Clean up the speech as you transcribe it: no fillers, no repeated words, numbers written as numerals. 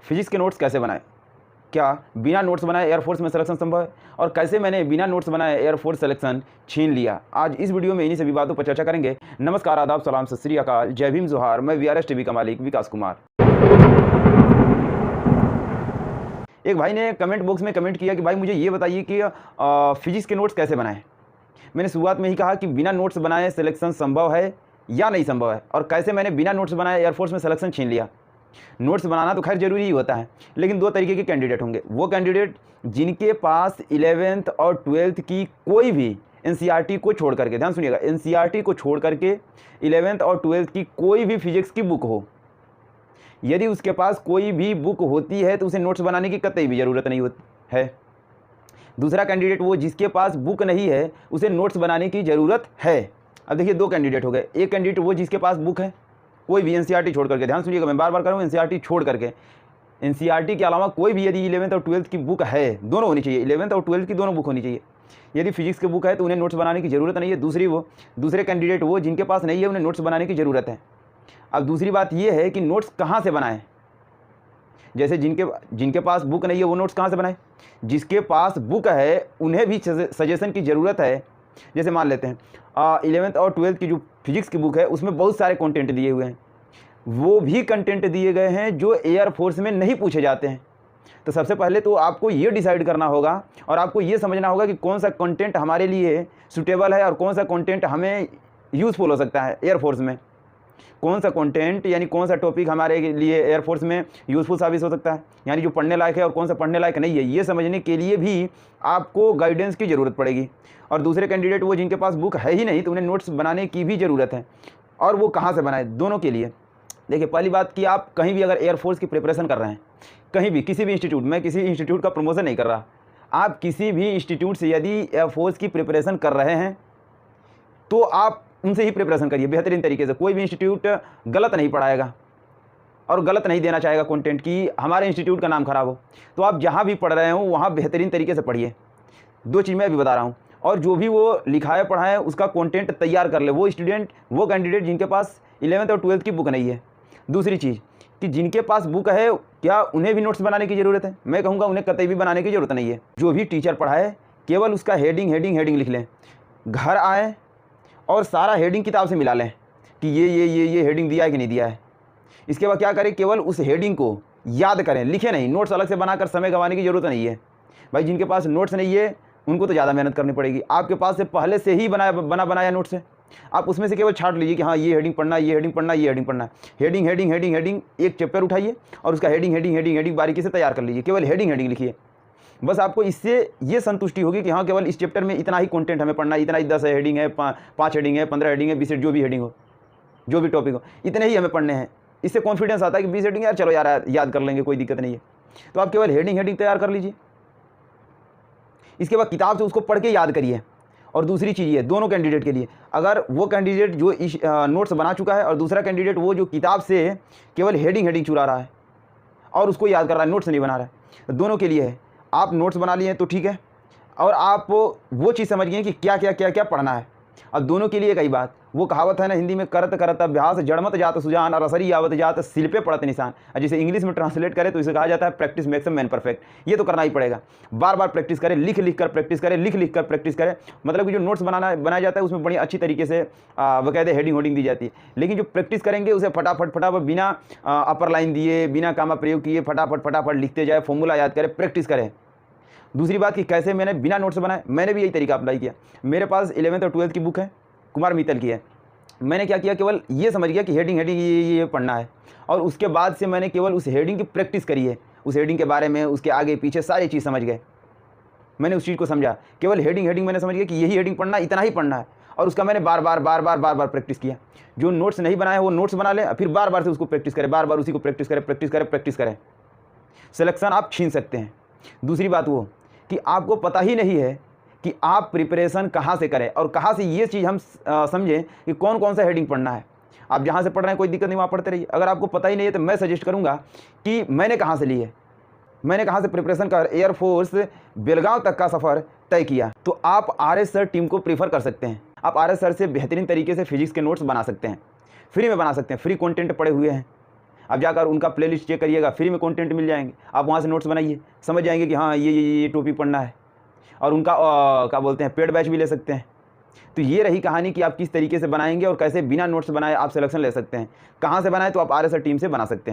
Physics के notes कैसे बनाएं? क्या बिना नोट्स बनाए एयरफोर्स में सिलेक्शन संभव है? और कैसे मैंने बिना नोट्स बनाए एयरफोर्स सिलेक्शन छीन लिया? आज इस वीडियो में इन्हीं सभी बातों पर चर्चा करेंगे। नमस्कार, आदाब, सलाम, सत श्री अकाल, जय भीम, जोहार। मैं वीआरएस टीवी का मालिक विकास कुमार। एक भाई ने कमेंट बॉक्स में कमेंट किया कि भाई मुझे ये बताइए कि फिजिक्स के नोट्स कैसे बनाएं। मैंने शुरुआत में ही कहा कि बिना नोट्स बनाए सिलेक्शन संभव है या नहीं संभव है, और कैसे मैंने बिना नोट्स बनाए एयरफोर्स में सिलेक्शन छीन लिया। नोट्स बनाना तो खैर जरूरी ही होता है, लेकिन दो तरीके के कैंडिडेट होंगे। वो कैंडिडेट जिनके पास 11th और 12th की कोई भी एनसीईआरटी को छोड़ करके, ध्यान सुनिएगा, एनसीईआरटी को छोड़ करके 11th और 12th की कोई भी फिजिक्स की बुक हो। यदि उसके पास कोई भी बुक होती है तो उसे नोट्स बनाने की कतई भी ज़रूरत नहीं होती है। दूसरा कैंडिडेट वो जिसके पास बुक नहीं है, उसे नोट्स बनाने की ज़रूरत है। अब देखिए, दो कैंडिडेट हो गए। एक कैंडिडेट वो जिसके पास बुक है, कोई भी एनसीईआरटी छोड़ करके, ध्यान सुनिएगा, मैं बार बार कर रहा हूँ, एनसीईआरटी छोड़ करके, एनसीईआरटी के अलावा कोई भी यदि 11th और 12th की बुक है, दोनों होनी चाहिए, 11th और 12th की दोनों बुक होनी चाहिए। यदि फिजिक्स की बुक है तो उन्हें नोट्स बनाने की ज़रूरत नहीं है। दूसरे कैंडिडेट वो जिनके पास नहीं है, उन्हें नोट्स बनाने की ज़रूरत है। अब दूसरी बात यह है कि नोट्स कहाँ से बनाएं। जैसे जिनके पास बुक नहीं है वो नोट्स कहाँ से बनाएं? जिसके पास बुक है उन्हें भी सजेशन की ज़रूरत है। जैसे मान लेते हैं 11th और 12th की जो फिजिक्स की बुक है उसमें बहुत सारे कंटेंट दिए हुए हैं, वो भी कंटेंट दिए गए हैं जो एयरफोर्स में नहीं पूछे जाते हैं। तो सबसे पहले तो आपको ये डिसाइड करना होगा और आपको ये समझना होगा कि कौन सा कंटेंट हमारे लिए सूटेबल है और कौन सा कंटेंट हमें यूज़फुल हो सकता है एयरफोर्स में। कौन सा कंटेंट यानी कौन सा टॉपिक हमारे लिए एयरफोर्स में यूज़फुल साबित हो सकता है, यानी जो पढ़ने लायक है, और कौन सा पढ़ने लायक नहीं है, ये समझने के लिए भी आपको गाइडेंस की ज़रूरत पड़ेगी। और दूसरे कैंडिडेट वो जिनके पास बुक है ही नहीं, तो उन्हें नोट्स बनाने की भी ज़रूरत है। और वो कहाँ से बनाए? दोनों के लिए देखिए, पहली बात कि आप कहीं भी अगर एयरफोर्स की प्रिपरेशन कर रहे हैं, कहीं भी, किसी भी इंस्टीट्यूट में, किसी इंस्टीट्यूट का प्रमोशन नहीं कर रहा, आप किसी भी इंस्टीट्यूट से यदि एयरफोर्स की प्रिपरेशन कर रहे हैं तो आप उनसे ही प्रिपरेशन करिए बेहतरीन तरीके से। कोई भी इंस्टीट्यूट गलत नहीं पढ़ाएगा और गलत नहीं देना चाहेगा कंटेंट कि हमारे इंस्टीट्यूट का नाम खराब हो। तो आप जहाँ भी पढ़ रहे हो वहाँ बेहतरीन तरीके से पढ़िए। दो चीज़ मैं अभी बता रहा हूँ, और जो भी वो लिखाए पढ़ाए उसका कंटेंट तैयार कर ले वो कैंडिडेट जिनके पास 11th और 12th की बुक नहीं है। दूसरी चीज़ कि जिनके पास बुक है, क्या उन्हें भी नोट्स बनाने की ज़रूरत है? मैं कहूँगा उन्हें कतई भी बनाने की ज़रूरत नहीं है। जो भी टीचर पढ़ाए केवल उसका हेडिंग लिख लें, घर आए और सारा हेडिंग किताब से मिला लें कि ये हेडिंग दिया है कि नहीं दिया है। इसके बाद क्या करें, केवल उस हेडिंग को याद करें, लिखे नहीं। नोट्स अलग से बनाकर समय गंवाने की ज़रूरत नहीं है। भाई जिनके पास नोट्स नहीं है उनको तो ज़्यादा मेहनत करनी पड़ेगी। आपके पास से पहले से ही बनाया नोट्स है, आप उसमें से केवल छाट लीजिए कि हाँ ये हेडिंग पढ़ना, ये हेडिंग पढ़ना, ये हेडिंग पढ़ना। हेडिंग एक चैप्टर उठाइए और उसका हेडिंग बारीकी से तैयार कर लीजिए। केवल हेडिंग लिखिए, बस आपको इससे ये संतुष्टि होगी कि हाँ केवल इस चैप्टर में इतना ही कंटेंट हमें पढ़ना है, इतना ही 10 हेडिंग है, 5 हेडिंग है, 15 हेडिंग है, 20 जो भी हेडिंग हो, जो भी टॉपिक हो, इतने ही हमें पढ़ने हैं। इससे कॉन्फिडेंस आता है कि 20 हेडिंग यार चलो यार याद कर लेंगे, कोई दिक्कत नहीं है। तो आप केवल हेडिंग तैयार कर लीजिए। इसके बाद किताब से उसको पढ़ के याद करिए। और दूसरी चीज़ ये दोनों कैंडिडेट के लिए, अगर वो कैंडिडेट जो नोट्स बना चुका है और दूसरा कैंडिडेट वो जो किताब से केवल हेडिंग चुरा रहा है और उसको याद कर रहा है, नोट्स नहीं बना रहा है, दोनों के लिए है। आप नोट्स बना लिए तो ठीक है, और आप वो चीज़ समझ गए कि क्या पढ़ना है। अब दोनों के लिए कई बात, वो कहावत है ना हिंदी में, करत करत अभ्यास जड़मत जात सुजान और असरी आवत जात सिल पे पड़त निशान। जिसे इंग्लिश में ट्रांसलेट करें तो इसे कहा जाता है practice makes a man perfect. ये तो करना ही पड़ेगा, बार बार प्रैक्टिस करें, लिख कर प्रैक्टिस करें, लिख कर प्रैक्टिस करें। मतलब कि जो नोट्स बनाया जाता है उसमें बड़ी अच्छी तरीके से बाकायदे हेडिंग दी जाती है, लेकिन जो प्रैक्टिस करेंगे उसे फटाफट बिना अपर लाइन दिए, बिना कामा प्रयोग किए फटाफट लिखते जाए, फॉर्मूला याद करें, प्रैक्टिस करें। दूसरी बात कि कैसे मैंने बिना नोट्स बनाए, मैंने भी यही तरीका अप्लाई किया। मेरे पास 11th और 12th की बुक है, कुमार मित्तल की है। मैंने क्या किया, केवल ये समझ गया कि हेडिंग ये पढ़ना है, और उसके बाद से मैंने केवल उस हेडिंग की प्रैक्टिस करी है। उस हेडिंग के बारे में, उसके आगे पीछे सारी चीज़ समझ गए। मैंने उस चीज़ को समझा, केवल हेडिंग मैंने समझ गया कि यही हेडिंग पढ़ना, इतना ही पढ़ना है, और उसका मैंने बार बार प्रैक्टिस किया। जो नोट्स नहीं बनाए वो नोट्स बना लें, फिर बार से उसको प्रैक्टिस करें, बार उसी को प्रैक्टिस करें। सिलेक्शन आप छीन सकते हैं। दूसरी बात वो कि आपको पता ही नहीं है कि आप प्रिपरेशन कहाँ से करें और कहाँ से ये चीज़ हम समझें कि कौन सा हेडिंग पढ़ना है। आप जहाँ से पढ़ रहे हैं कोई दिक्कत नहीं, वहाँ पढ़ते रहिए। अगर आपको पता ही नहीं है तो मैं सजेस्ट करूँगा कि मैंने कहाँ से ली है, मैंने कहाँ से प्रिपरेशन कर एयरफोर्स बेलगांव तक का सफ़र तय किया, तो आप RS सर टीम को प्रीफर कर सकते हैं। आप RS सर से बेहतरीन तरीके से फिजिक्स के नोट्स बना सकते हैं, फ्री में बना सकते हैं। फ्री कंटेंट पड़े हुए हैं, आप जाकर उनका प्लेलिस्ट चेक करिएगा, फ्री में कंटेंट मिल जाएंगे, आप वहाँ से नोट्स बनाइए, समझ जाएंगे कि हाँ ये टॉपिक पढ़ना है। और उनका क्या बोलते हैं, पेड बैच भी ले सकते हैं। तो ये रही कहानी कि आप किस तरीके से बनाएंगे और कैसे बिना नोट्स बनाए आप सिलेक्शन ले सकते हैं। कहाँ से बनाए, तो आप RSR टीम से बना सकते हैं।